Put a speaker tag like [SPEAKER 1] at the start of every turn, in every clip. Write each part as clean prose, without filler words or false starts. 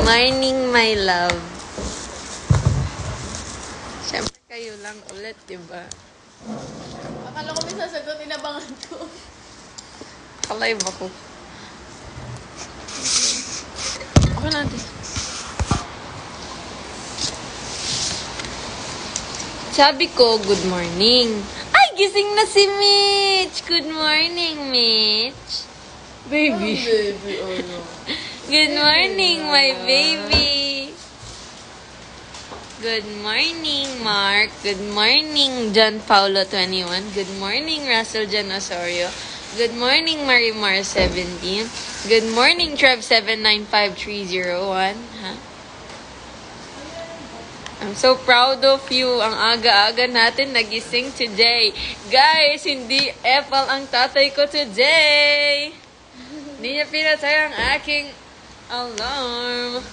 [SPEAKER 1] morning, my love. Siyempre kayo lang ulit, diba?
[SPEAKER 2] Akala ko may sasagot, inabangan ko.
[SPEAKER 1] Kalive ako. Okay natin. Sabi ko, good morning. Ay, gising na si Mitch! Good morning, Mitch. Baby.
[SPEAKER 2] Baby, ano?
[SPEAKER 1] Good morning, my baby. Good morning, Mark. Good morning, John Paulo 21. Good morning, Russell Jan Osorio. Good morning, Marimar 17. Good morning, Trev 795301. Huh? I'm so proud of you. Ang aga-aga natin nagising today. Guys, hindi epal ang tatay ko today. Hindi niya pinatay ang aking alarm.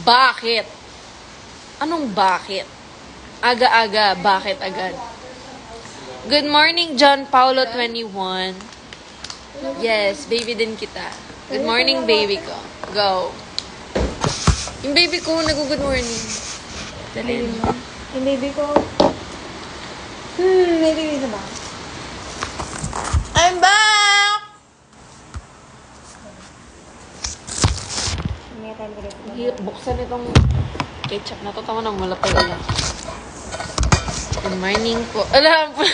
[SPEAKER 1] Bakit? Anong bakit? Aga-aga, bakit agad? Good morning, John Paulo 21. Yes, baby din kita. Good morning, baby ko. Go. Yung baby ko, nag-good morning. Dali mo.
[SPEAKER 3] Yung baby ko. May baby na ba?
[SPEAKER 2] I'm back!
[SPEAKER 3] May tayo ulit.
[SPEAKER 1] Hirap buksan itong ketchup na to. Tama nang wala pa wala. Good morning po. Alam po.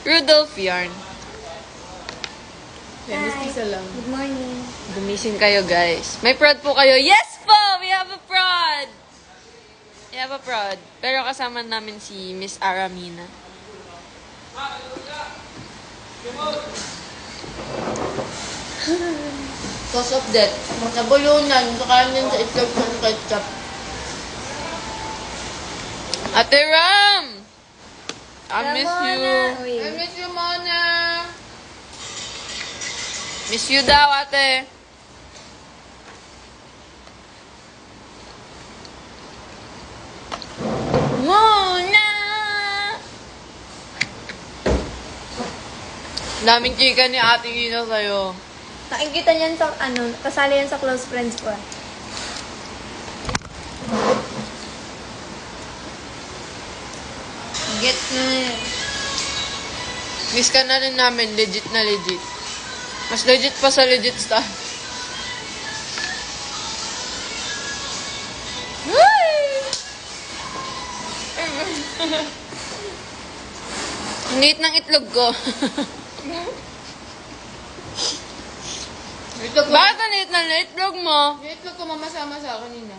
[SPEAKER 1] Rudolph Yarn.
[SPEAKER 2] Dennis, isa lang.
[SPEAKER 3] Good morning.
[SPEAKER 1] Gumising kayo, guys. May prod po kayo. Yes po! We have a prod! We have a prod. Pero kasama namin si Miss Aramina.
[SPEAKER 2] Cause of that, nabulunan, kakainin sa itlog ng ketchup.
[SPEAKER 1] Ate Ram! I miss you.
[SPEAKER 2] I miss you, Mona!
[SPEAKER 1] Miss you daw, ate. Muna! Daming chika ni Ate Ina sa'yo.
[SPEAKER 3] Nakikita niyan sa, kasali yan sa close friends ko.
[SPEAKER 2] Get na yan.
[SPEAKER 1] Miss ka na rin namin, legit na legit. Mas legit pa sa legit stuff. Ang liit ng itlog ko.
[SPEAKER 2] Itlog ko.
[SPEAKER 1] Bakit ang liit ng itlog mo?
[SPEAKER 2] Yung itlog ko mamasama sa kanina.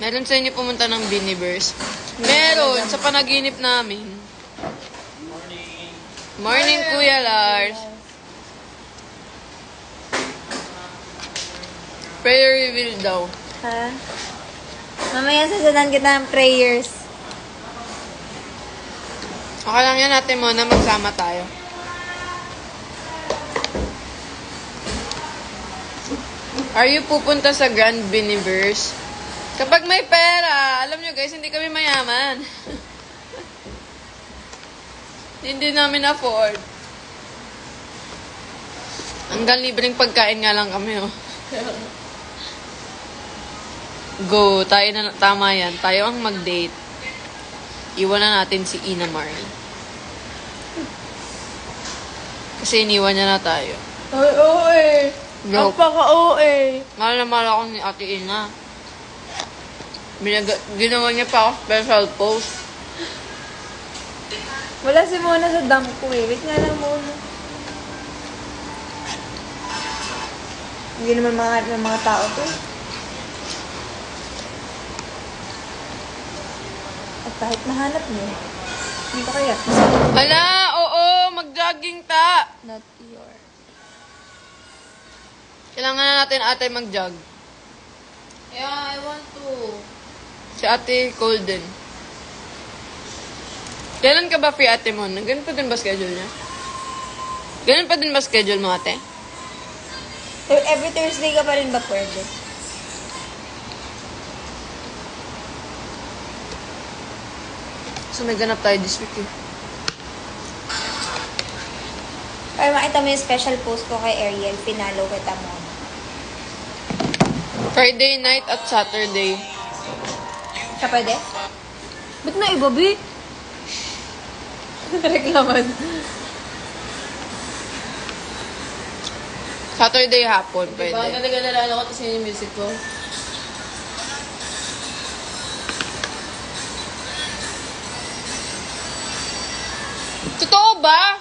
[SPEAKER 1] Meron sa inyo pumunta ng Biniverse. Meron, sa panaginip namin. Morning, Kuya Lars. Prayer reveal daw.
[SPEAKER 3] Ha? Mamaya sasadan kita ng prayers.
[SPEAKER 1] Okay lang yan natin muna, magsama tayo. Are you pupunta sa Grand Biniverse? Kapag may pera, alam nyo guys, hindi kami mayaman. Hindi namin afford. Hanggang libreng pagkain nga lang kami, oh. Go, tayo na, tama yan. Tayo ang mag-date. Iwan na natin si Ina Marie. Kasi iniwan niya na tayo.
[SPEAKER 2] Ay, oo eh.
[SPEAKER 1] Joke.
[SPEAKER 2] Napaka-oo eh.
[SPEAKER 1] Mahal na mahal ako ni Ate Ina. Ginawa niya pa ako special post.
[SPEAKER 3] Wala si Mona sa dump ko eh. Wait nga lang muna. Hindi naman mga tao to. At kahit nahanap niyo, hindi ba kaya?
[SPEAKER 1] Ala, oo, mag-jogging ta.
[SPEAKER 3] Not your...
[SPEAKER 1] Kailangan na natin ate mag-jog.
[SPEAKER 2] Yeah, I want to.
[SPEAKER 1] Si Ate Golden. Kailan ka ba free ate mo? Ganun pa din ba schedule niya? Ganun pa din ba schedule mo ate?
[SPEAKER 3] Every Thursday ka pa rin ba pwede?
[SPEAKER 1] So may ganap tayo this week eh.
[SPEAKER 3] Para makita makita mo yung special post ko kay Ariel, pinalo kita mo.
[SPEAKER 1] Friday night at Saturday.
[SPEAKER 3] Siya pwede? Ba't na iba, Bi? Reklaman.
[SPEAKER 1] Saturday hapon, pwede.
[SPEAKER 2] Diba? Ganda-ganda ako tapos yun yung music ko.
[SPEAKER 1] Totoo ba?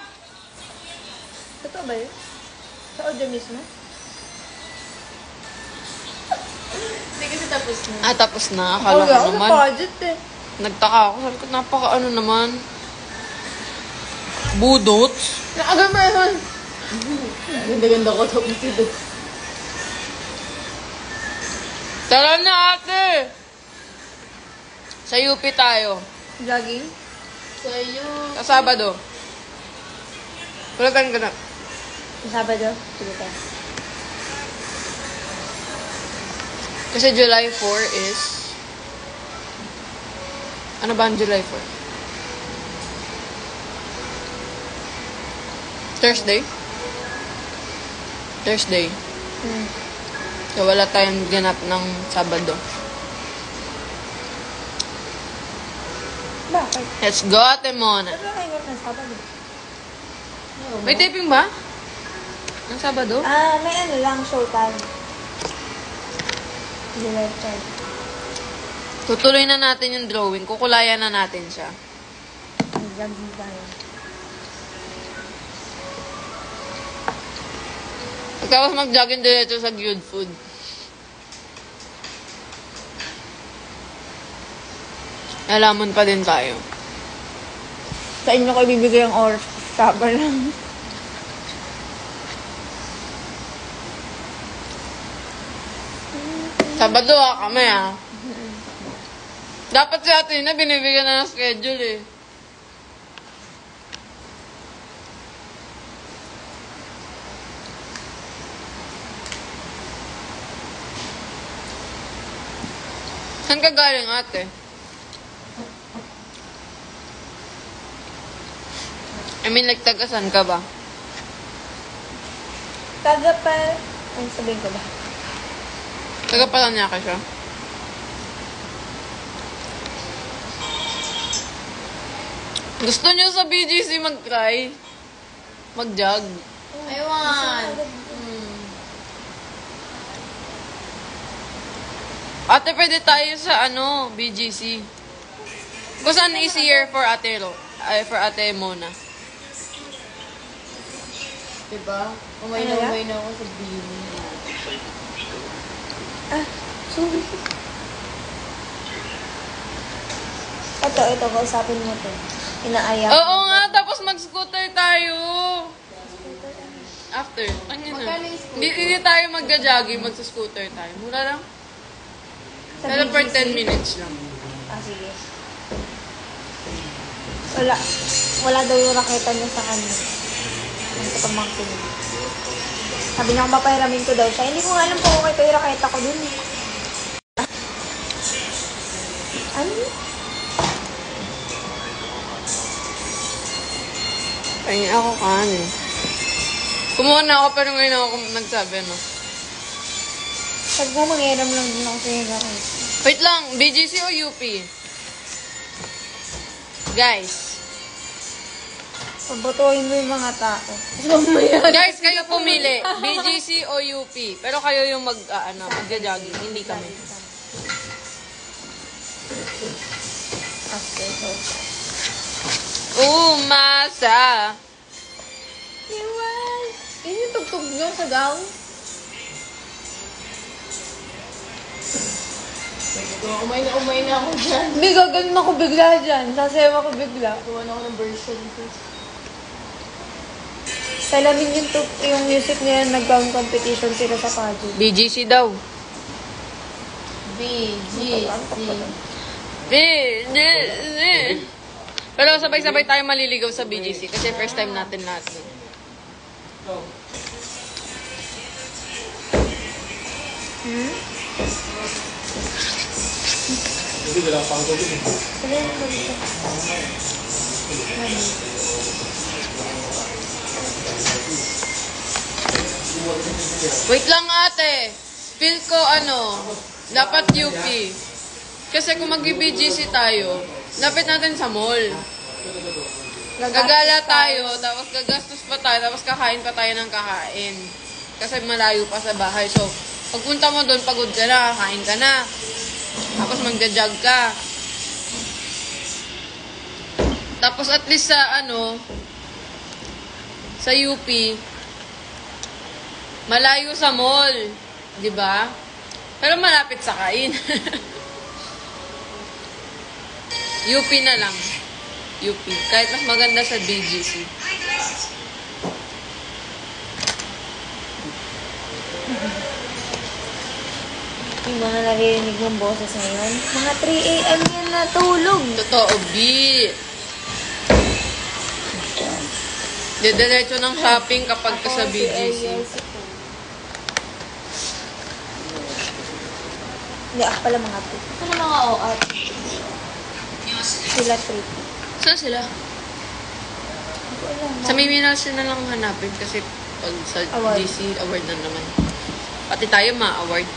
[SPEAKER 3] Totoo ba yun? Sa audio mismo?
[SPEAKER 2] Hindi kasi tapos na.
[SPEAKER 1] Ah, tapos na. Akala ko naman.
[SPEAKER 3] budget eh.
[SPEAKER 1] Nagtaka ako. Sabi ko, napaka ano naman. Budots.
[SPEAKER 2] Nakagama yun. Ganda-ganda ko tapos ito.
[SPEAKER 1] Tara na, ate! Sa UP tayo.
[SPEAKER 3] Jogging?
[SPEAKER 2] Sa'yo.
[SPEAKER 1] Sa Sabado. Kulatan ka na.
[SPEAKER 3] Sa Sabado? Sige tayo.
[SPEAKER 1] Kasi July 4 is... Ano ba ang July 4? Thursday? Thursday. So, wala tayong ganap ng Sabado.
[SPEAKER 3] Bakit?
[SPEAKER 1] Let's go, Ate Mona.
[SPEAKER 3] Ba't ba kayo ng Sabado?
[SPEAKER 1] May taping ba? Ang Sabado?
[SPEAKER 3] Ah, may ano lang, showtime. July 12.
[SPEAKER 1] Tutuloy na natin yung drawing. Kukulayan na natin siya.
[SPEAKER 3] Jogging tayo.
[SPEAKER 1] Pagkatapos mag-jogging diretso sa good food. Alamon pa din tayo.
[SPEAKER 3] Sa inyo ko ibibigay ang oras. Saba lang.
[SPEAKER 1] Sabado kami Dapat si ate na binibigyan na ng schedule eh. Saan ka galing, ate? I mean, like, taga-saan ka ba?
[SPEAKER 3] Taga pa... Ano sabihin ko ba?
[SPEAKER 1] Taga-Paranaque siya? Gusto niyo sa BGC mag-try? Mag-jog?
[SPEAKER 2] I want.
[SPEAKER 1] Ate, pwede tayo sa BGC. Kung saan easier for Ate for Ate Mona.
[SPEAKER 2] Diba? Umay na
[SPEAKER 3] Ano
[SPEAKER 2] umay na ako sa Bini.
[SPEAKER 3] Ah, sorry. Ito, kausapin mo to. Inaaya ko.
[SPEAKER 1] Oo nga, tapos mag-scooter tayo. After. Ano na?
[SPEAKER 2] Magkano yung scooter?
[SPEAKER 1] Hindi tayo magja-jogging, mag-scooter tayo. Mura lang.
[SPEAKER 3] Sa
[SPEAKER 1] Pero for
[SPEAKER 3] BGC?
[SPEAKER 1] 10 minutes lang.
[SPEAKER 3] Ah, sige. Wala daw yung raketa niya sa kanya. Ang kapamangkin niya. Sabi niya kung mapahiramin ko daw siya. Hindi ko nga alam kung okay pa yung raketa ko dun. Ano?
[SPEAKER 1] Ay, ako kanin. Kumuha na ako, pero ngayon ako nagsabi, no?
[SPEAKER 3] Sabi ko, manghiram lang din ako sa yung raketa.
[SPEAKER 1] Wait lang, BGC o UP? Guys.
[SPEAKER 3] Pabotohin mo yung mga tao.
[SPEAKER 1] Guys, kayo pumili. BGC o UP. Pero kayo yung magja-jogging, hindi kami.
[SPEAKER 3] After, so.
[SPEAKER 1] Umasa.
[SPEAKER 3] Iwan! Yun yung tugtog nyo sa gown?
[SPEAKER 2] Umay na ako dyan.
[SPEAKER 3] Hindi, gaganon ako bigla dyan. Sasayaw ako bigla.
[SPEAKER 2] Gawa na ako ng version ko.
[SPEAKER 3] Salamin yung music nila, nag-gown competition sila sa pageant.
[SPEAKER 1] BGC daw.
[SPEAKER 2] BGC.
[SPEAKER 1] BGC. Pero sabay-sabay tayo maliligaw sa BGC kasi first time natin lahat. Wait lang ate. Feel ko dapat UP. Kasi kung mag-BGC tayo, lapit natin sa mall. Gagala tayo, tapos gagastos pa tayo, tapos kakain pa tayo ng kakain. Kasi malayo pa sa bahay. So, pagpunta mo doon, pagod ka na, kakain ka na. Tapos magja-jog ka. Tapos at least sa UP, malayo sa mall, 'di ba? Pero malapit sa kain. UP na lang. UP. Kahit mas maganda sa BGC.
[SPEAKER 3] Yung mga naririnig mong boses ngayon, mga 3 a.m. yan natulog.
[SPEAKER 1] Totoo, B. Diretso ng shopping kapag ka sa BGC.
[SPEAKER 3] Hindi, ako pala mga 2.
[SPEAKER 2] Ito na mga OR.
[SPEAKER 3] Sila 3.
[SPEAKER 1] Saan sila?
[SPEAKER 3] Hindi alam.
[SPEAKER 1] Sa Miminals na lang hanapin kasi pag sa
[SPEAKER 3] Award.
[SPEAKER 1] GC, award na naman. Pati tayo ma-award.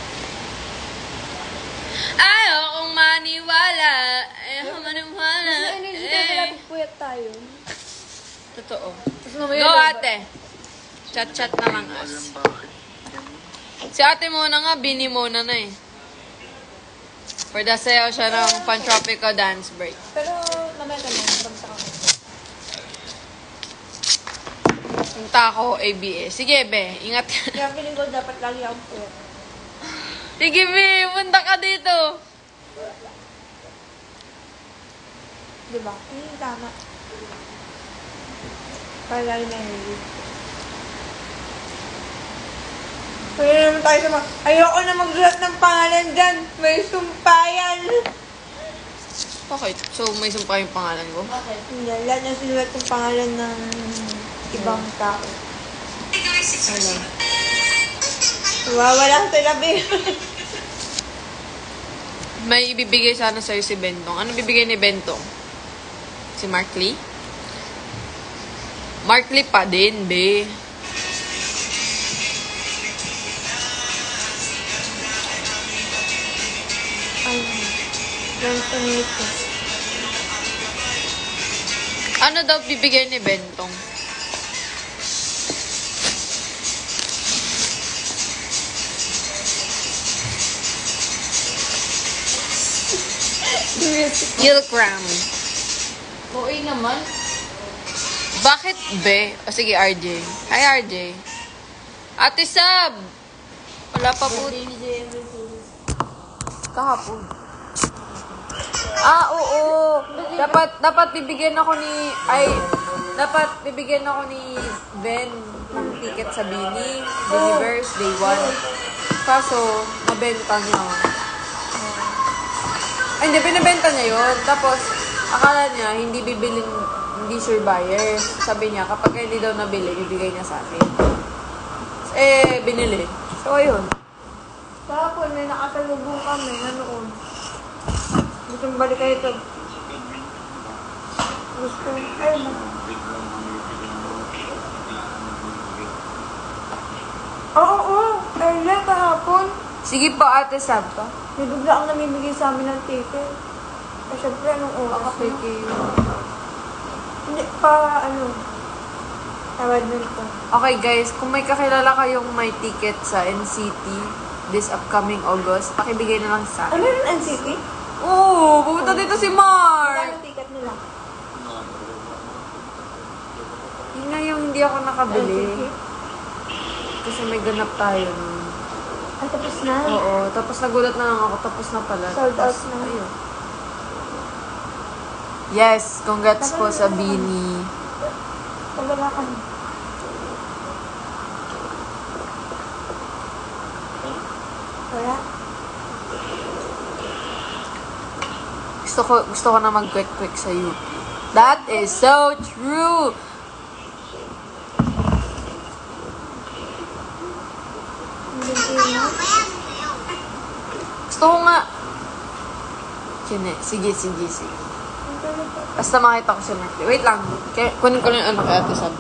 [SPEAKER 1] Ayokong maniwala. Ayokong maniwala.
[SPEAKER 3] Mas energy tayo, malapit puyat tayo.
[SPEAKER 1] Totoo.
[SPEAKER 3] Tapos mamaya
[SPEAKER 1] Go
[SPEAKER 3] laban.
[SPEAKER 1] ate. Chat-chat na lang us. Si ate muna nga, bini muna na eh. For the sayo siya ng Pantropico dance break.
[SPEAKER 3] Pero mamaya ka na, bagsak ako.
[SPEAKER 1] Punta ako, ABS. Sige, be. Ingat ka.
[SPEAKER 3] Kaya feeling ko dapat lagi akong puyat.
[SPEAKER 1] Sige, be. Punta ka dito.
[SPEAKER 3] Diba? Tama. Para lagi na energy. Kaya naman tayo sa mga, ayoko na magsulat ng pangalan dyan. May sumpayan.
[SPEAKER 1] Bakit? So, may sumpa yung pangalan ko?
[SPEAKER 2] Bakit?
[SPEAKER 3] Hindi, lahat na sinulat ng pangalan ng ibang tao.
[SPEAKER 1] Alam.
[SPEAKER 3] Wala sa labi.
[SPEAKER 1] May ibibigay sana sa'yo si Bentong. Ano bibigay ni Bentong? Si Mark Lee? Mark Lee pa din, be.
[SPEAKER 3] Ay, ganito nito.
[SPEAKER 1] Ano daw bibigay ni Bentong? Kilgram.
[SPEAKER 2] OA naman.
[SPEAKER 1] Bakit, be? O sige, RJ. Hi, RJ. Ate Sab! Wala pa po. Kahapon. Oo. Dapat bibigyan ako dapat bibigyan ako ni Ben ng ticket sa Bini. Biniverse, day 1. Kaso, nabenta niya. Ay, hindi, binibenta niya yun. Tapos, akala niya, hindi sure buyer. Sabi niya, kapag hindi daw nabili, ibigay niya sa akin. Binili. So, ayun.
[SPEAKER 3] Kahapon, may nakasalubong kami. Noon. Gusto mo balik kayo ito? Gusto. Ayun na. Oo. Earlier kahapon.
[SPEAKER 1] Sige po, Ate Sab.
[SPEAKER 3] May bigla ang namimigay sa amin ng ticket. Eh, syempre, anong oras na? Hindi pa, tawad nito.
[SPEAKER 1] Okay guys, kung may kakilala kayong may ticket sa NCT this upcoming August, pakibigay na lang sa akin.
[SPEAKER 3] Ano yung NCT?
[SPEAKER 1] Oo, pupunta dito si Mark!
[SPEAKER 3] Ano ticket nila?
[SPEAKER 1] Yun nga yung hindi ako nakabili.
[SPEAKER 3] NCT?
[SPEAKER 1] Kasi may ganap tayo nun.
[SPEAKER 3] Ay, tapos na.
[SPEAKER 1] Oo, tapos nagulat na lang ako, tapos na pala.
[SPEAKER 3] Sold out
[SPEAKER 1] Tapos,
[SPEAKER 3] na.
[SPEAKER 1] ayun. Yes, congrats po sa Bini.
[SPEAKER 3] Wala ka na. Wala.
[SPEAKER 1] Gusto ko na mag-quick sa you. That is so true! Gusto ko nga. Sige. Basta makita ko si Mark. Wait lang. Kunin ko lang yung ano kay Ate Sab.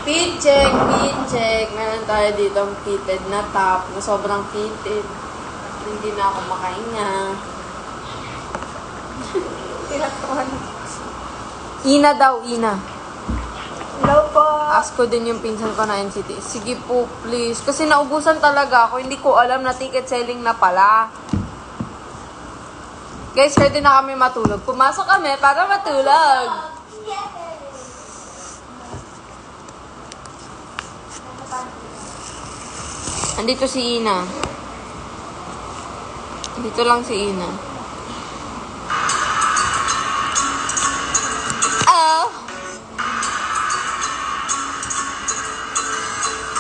[SPEAKER 1] Fit check, fit check. Meron tayo dito ang fitted na top na sobrang fitted. Hindi na ako makahinga.
[SPEAKER 3] Tinakon.
[SPEAKER 1] Ina daw, Ina.
[SPEAKER 3] Hello po.
[SPEAKER 1] Ask ko din yung pinsan ko na NCT. Sige po, please. Kasi naubusan talaga ako. Hindi ko alam na ticket selling na pala. Guys, ready na kami matulog. Pumasok kami para matulog. Andito si Ina. Dito lang si Ina. Oh!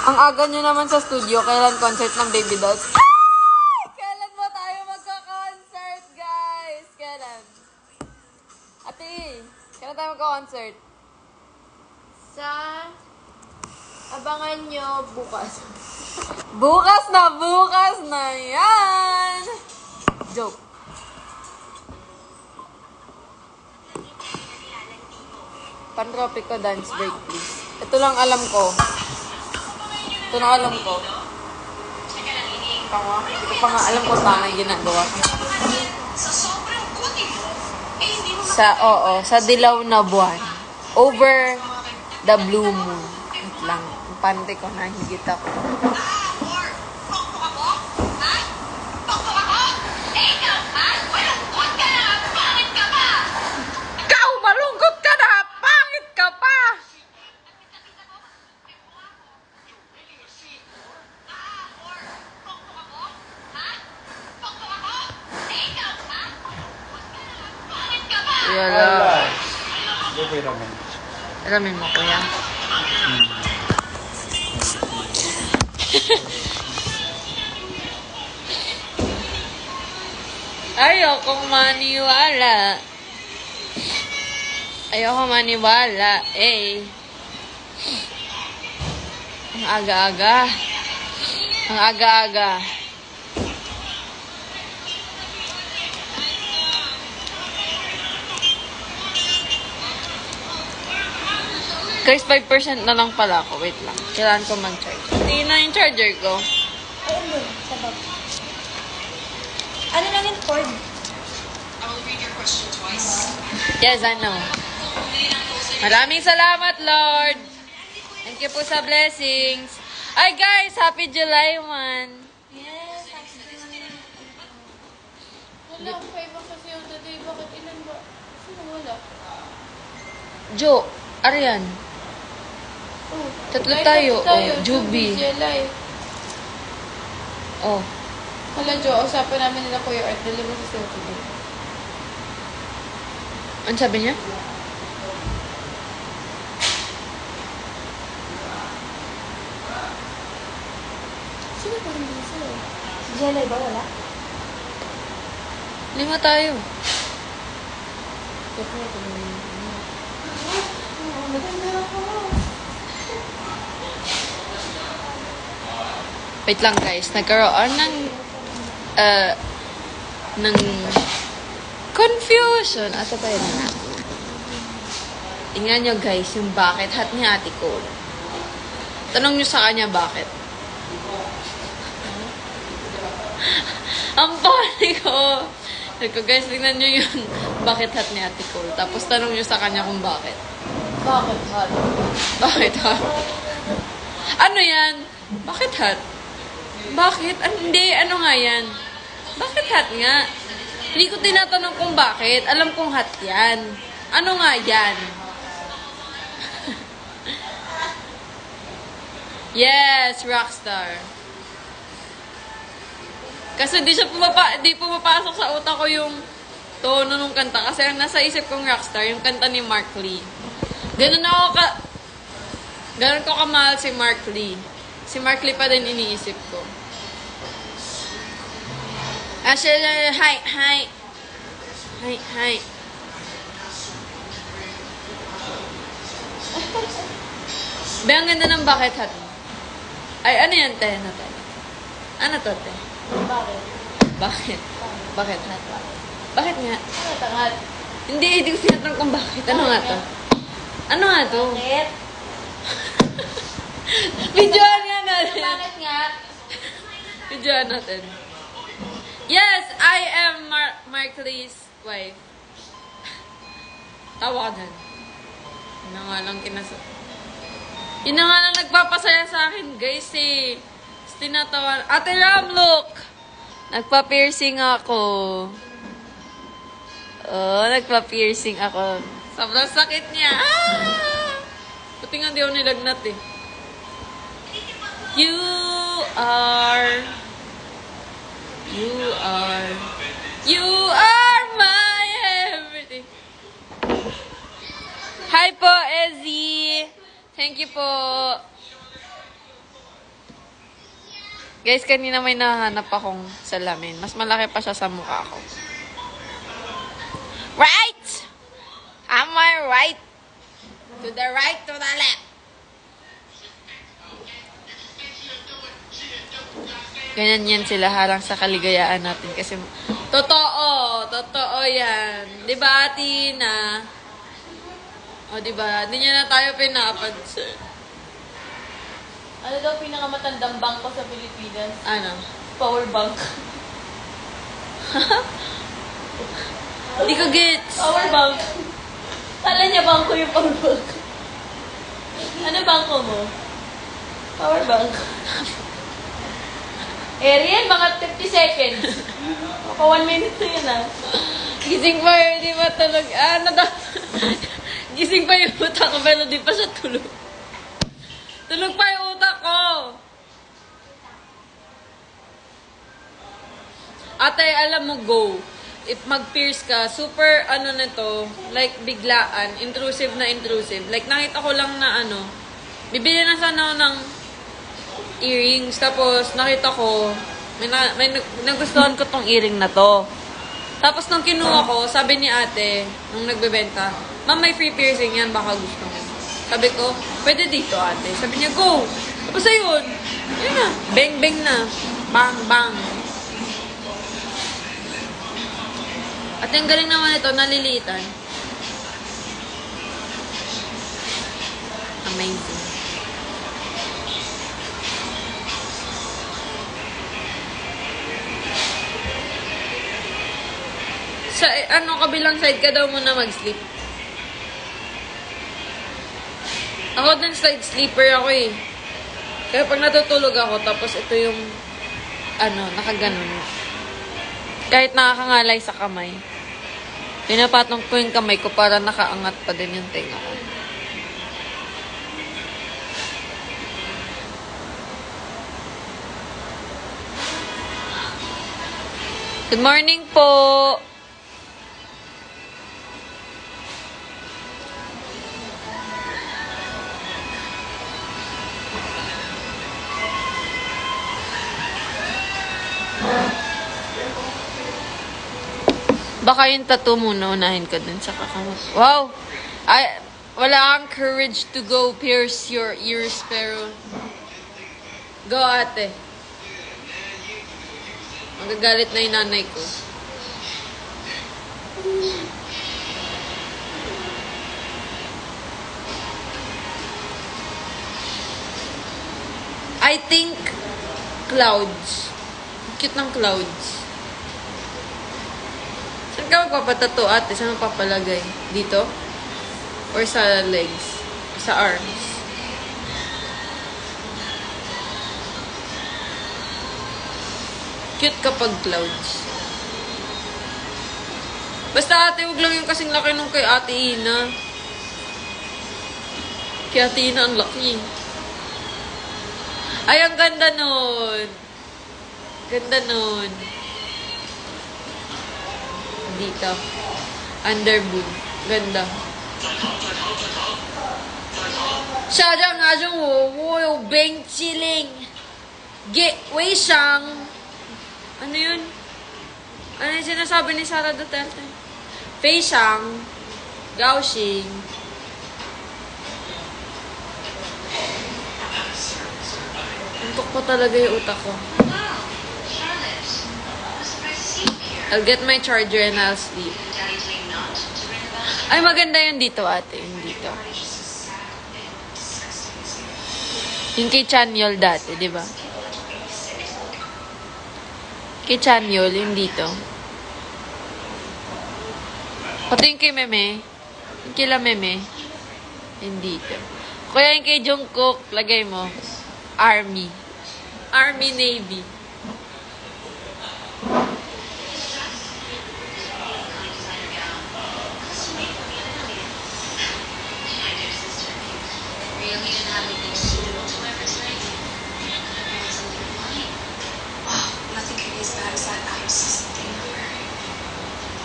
[SPEAKER 1] Ang aga nyo naman sa studio. Kailan concert ng Baby Dolls? Ay! Kailan mo tayo magka-concert, guys? Kailan? Ate, kailan tayo magka-concert?
[SPEAKER 2] Sa abangan nyo bukas.
[SPEAKER 1] Bukas na yan! Joke. Pan-tropico dance break, please. Ito lang alam ko. Ito lang alam ko. Hindi ko pa nga alam kung tama yung ginagawa ko. Sa dilaw na buwan. Over the blue moon. Wait lang. Ang pante ko, nahigit ako. Ikaw, malungkot ka na! Pangit ka pa! Yala. Alamin mo, kuya. Ayokong maniwala. Ayoko maniwala. Eh. Ang aga-aga. Ang aga-aga. Guys, 5% na lang pala ako. Wait lang. Kailangan ko mag-charge. Hindi na yung charger ko.
[SPEAKER 3] Ayun doon, sa bag. Ano lang yung cord?
[SPEAKER 1] Yes, I know. Maraming salamat, Lord. Thank you po sa blessings. Ay, guys, happy July 1.
[SPEAKER 3] Yes, happy July.
[SPEAKER 2] Wala akong kaiba kasi yung dati. Bakit ilan ba? Sino wala?
[SPEAKER 1] Jo, Arian.
[SPEAKER 2] Oh,
[SPEAKER 1] Tatlo tayo. Oh, Juby.
[SPEAKER 2] Jelay.
[SPEAKER 1] Oh.
[SPEAKER 2] Hala, Jo, usapan namin nila Kuya Art. Dali mo sa today.
[SPEAKER 1] Ano sabi niya?
[SPEAKER 2] Sino pa hindi sila?
[SPEAKER 3] Si Jelay ba wala?
[SPEAKER 1] 5 tayo.
[SPEAKER 2] Maganda ako.
[SPEAKER 1] Wait lang, guys. Nagkaroon ng confusion. Ito pa yun na. Tingnan nyo, guys, yung bakit hat ni Ate Cole. Tanong nyo sa kanya bakit. Ang pali ko. Sabi ko, guys, tingnan nyo yung bakit hat ni Ate Cole. Tapos tanong nyo sa kanya kung bakit.
[SPEAKER 2] Bakit, Hal?
[SPEAKER 1] Bakit hat? Ano yan? Bakit hat? Bakit? Hindi, ano nga yan? Bakit hat nga? Hindi ko tinatanong kung bakit. Alam kong hat yan. Ano nga yan? Yes, rockstar. Kasi di pumapasok sa utak ko yung tono ng kanta. Kasi ang nasa isip kong rockstar, yung kanta ni Mark Lee. Ganun ko kamahal si Mark Lee. Si Mark Lee pa din iniisip ko. Actually, hi. Be, ang ganda ng bucket hat mo. Ay, ano yan, te? Ano, te? Ano to, te?
[SPEAKER 2] Bakit?
[SPEAKER 1] Bakit? Bakit hat? Bakit nga?
[SPEAKER 2] Ano tangal?
[SPEAKER 1] Hindi ko tinatanong kung bakit. Ano nga to? Ano nga to?
[SPEAKER 3] Bakit?
[SPEAKER 1] Videoan nga natin.
[SPEAKER 2] Bakit nga?
[SPEAKER 1] Videoan natin. Yes, I am Markley's wife. Tawagan. Yun na nga lang Yun na nga lang nagpapasaya sa akin, guys, eh. Tinatawa. Ate Ram, look! Nagpa-piercing ako. Oh, nagpa-piercing ako. Sobrang sakit niya. Ah! Buti nga di ako nilagnat eh. You are my everything. Hi po, Ezzy. Thank you po. Guys, kanina may nahanap akong salamin. Mas malaki pa siya sa mukha ko. Right! Am I right? To the right, to the left. Ganyan yan sila harang sa kaligayaan natin. Kasi, totoo yan. Diba, Tina? O, diba? Hindi niya na tayo pinapansin.
[SPEAKER 2] Ano daw pinakamatandang bangko sa Pilipinas?
[SPEAKER 1] Ano?
[SPEAKER 2] Power bank.
[SPEAKER 1] Hindi ko gets.
[SPEAKER 2] Power bank. Kala niya bangko yung power bank. Ano bangko mo? Power bank. Ariel, mga 50 seconds. Maka 1 minute na yun ah.
[SPEAKER 1] Gising pa yun, di ba tulog? Ano daw? Gising pa yung utak ko, pero di pa siya tulog. Tulog pa yung utak ko! Ate, alam mo, go. If mag-pierce ka, super, ano nito, like, biglaan, intrusive na intrusive. Like, nakita ko lang na, bibili na sana ako ng earrings. Tapos, nakita ko, may nagustuhan ko tong earring na to. Tapos, nung kinuha ko, sabi ni ate, nung nagbebenta, ma'am, may free piercing yan, baka gusto mo. Sabi ko, pwede dito, ate. Sabi niya, go! Tapos ayun, yun na, bang-bang na. Bang-bang. At yung galing naman ito, naliliitan. Amazing. Sa kabilang side ka daw muna mag-sleep. Ako din side sleeper ako eh. Kaya pag natutulog ako, tapos ito yung, nakaganon. Kahit nakakangalay sa kamay. Pinapatong ko yung kamay ko para nakaangat pa din yung tenga ko. Good morning po! Baka yung tattoo muna, unahin ko dun sa kakamot. Wow! Wala kang courage to go pierce your ears, pero... Go, ate. Magagalit na yung nanay ko. I think clouds. Cute ng clouds. Saan ka magpapatato, ate? Saan mo papalagay? Dito? Or sa legs? Sa arms? Cute kapag clouds. Basta ate, huwag lang yung kasing laki nung kay ate Ina. Kay ate Ina ang laki. Ay, ang ganda nun. Ganda nun. Dito. Underboob. Ganda. Siya dyan nga dyan, wow, beng chilling. Wei Shang. Ano yun? Ano yung sinasabi ni Sara Duterte? Fei Shang. Gao Xing. Antok po talaga yung utak ko. I'll get my charger and I'll sleep. Ay, maganda yun dito, ate. Yun dito. Yung kay Chanyol dati, di ba? Kay Chanyol, yung dito. Pati yung kay Meme. Yung kila Meme. Yung dito. Kaya yung kay Jungkook, lagay mo. Army. Army, Navy.
[SPEAKER 4] Nothing could be as bad as that IOC thing.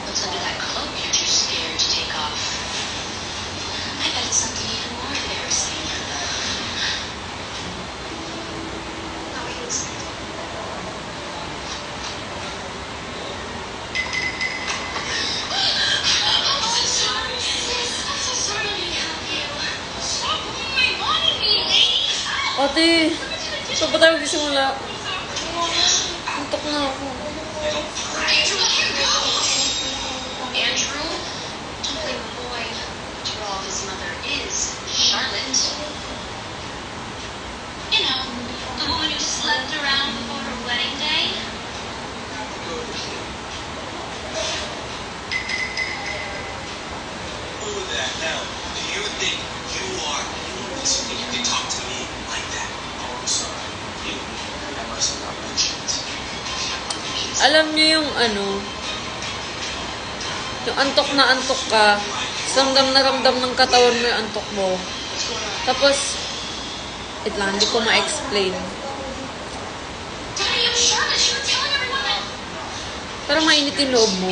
[SPEAKER 4] What's under that cloak you're too scared to take off? I bet it's something even more embarrassing. Not what you expected. I'm so sorry, sis. I'm so sorry I didn't help you. Stop putting my mom on me, lady.
[SPEAKER 1] Ate, saan pa tayo magsisimula? Antok na ako.
[SPEAKER 4] Andrew, don't blame the boy. After all, his mother is Charlotte. You know, the woman who slept around before her wedding day.
[SPEAKER 5] Who the hell do you think you are? You can talk to me like that. Oh, I'm sorry. I must have not mentioned.
[SPEAKER 1] Alam niyo yung yung antok na antok ka, ramdam na ramdam ng katawan mo yung antok mo. Tapos, wait lang, hindi ko ma-explain.
[SPEAKER 4] Daddy, I'm Charlotte. She was telling everyone that.
[SPEAKER 1] Parang mainit yung loob mo.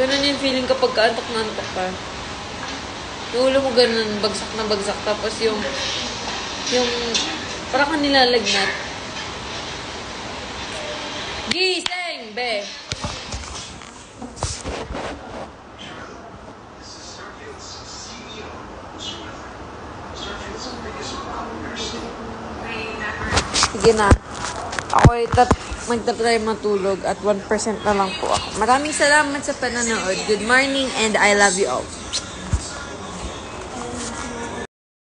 [SPEAKER 1] Ganun yung feeling kapag kaantok na antok ka. Yung ulo mo ganun, bagsak na bagsak. Tapos yung parang kang nilalagnat. Gising, be! Sige na. Ako magta-try matulog at 1% na lang po ako. Maraming salamat sa panonood. Good morning and I love you all.